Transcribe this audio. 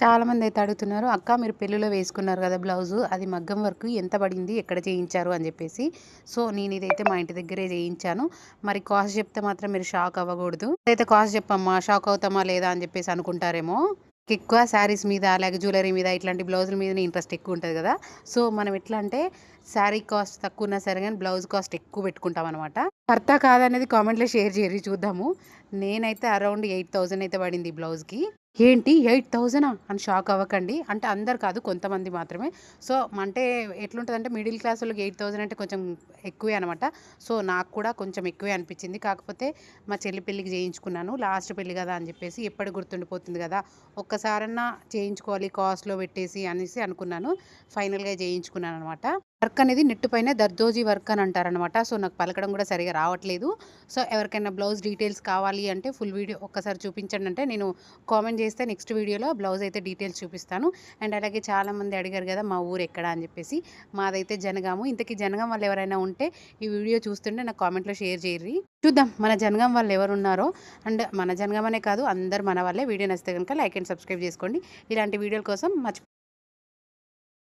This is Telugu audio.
చాలామందైతే అడుగుతున్నారు, "అక్క మీరు పెళ్ళిలో వేసుకున్నారు కదా బ్లౌజు, అది మగ్గం వర్క్ ఎంత పడింది? ఎక్కడ చేయించారు?" అని చెప్పేసి. సో, నేనిదైతే మా ఇంటి దగ్గరే చేయించాను. మరి కాస్ట్ చెప్తే మాత్రం మీరు షాక్ అవ్వకూడదు. అయితే కాస్ట్ చెప్పమ్మా, షాక్ అవుతామా లేదా అని చెప్పేసి అనుకుంటారేమో. ఎక్కువ శారీస్ మీద, అలాగే జ్యువెలరీ మీద, ఇట్లాంటి బ్లౌజుల మీదనే ఇంట్రెస్ట్ ఎక్కువుంటది కదా! సో, మనం ఎట్లా అంటే శారీ కాస్ట్ తక్కువున్నా సరే గానీ బ్లౌజ్ కాస్ట్ ఎక్కువ పెట్టుకుంటామనమాట. వర్తా కాదనేది కామెంట్‌లో షేర్ చేయండి చూద్దాము. నేనైతే అరౌండ్ 8,000 అయితే పడింది ఈ బ్లౌజ్‌కి. ఏంటి 8,000 అని షాక్ అవ్వకండి. అంటే అందరు కాదు, కొంతమంది మాత్రమే. సో, అంటే ఎట్లుంటదంటే మిడిల్ క్లాసోళ్ళకి 8,000 అంటే కొంచెం ఎక్కువే అనమాట. సో, నాకు కూడా కొంచెం ఎక్కువే అనిపిచ్చింది. కాకపోతే మా చెల్లి పెళ్ళికి చేయించుకున్నాను. లాస్ట్ పెళ్లి గదా అని జెప్పేసి ఎప్పటికి గుర్తుండిపోతుంది గదా! ఒక్కసారన్నా చేయించుకోవాలి కాస్ట్‌లో పెట్టేసి అనేసి అనుకున్నాను. ఫైనల్‌గా చేయించుకున్నాననమాట. వర్క్ అనేది నెట్ పైన దర్దోజీ వర్క్ అని అంటారనమాట. సో, నాకు పలకడం కూడా సరిగ్గా రావట్లేదు. సో, ఎవరికైనా బ్లౌజ్ డీటెయిల్స్ కావాలి అంటే ఫుల్ వీడియో ఒక్కసారి చూపించండి అంటే నేను కామెంట్ చేస్తే నెక్స్ట్ వీడియోలో బ్లౌజ్ అయితే డీటెయిల్స్ చూపిస్తాను. అండ్ అలాగే చాలామంది అడిగారు కదా మా ఊరు ఎక్కడ అని చెప్పేసి. మాదైతే జనగాము. ఇంతకీ జనగాం వాళ్ళు ఎవరైనా ఉంటే ఈ వీడియో చూస్తుంటే నాకు కామెంట్‌లో షేర్ చేయిర్రి. చూద్దాం మన జనగాం వాళ్ళు ఎవరున్నారో. అండ్ మన జనగాం అనే కాదు, అందరూ మన వాళ్ళే. వీడియో నచ్చితే గనుక లైక్ అండ్ సబ్స్క్రైబ్ చేసుకోండి. ఇలాంటి వీడియోల కోసం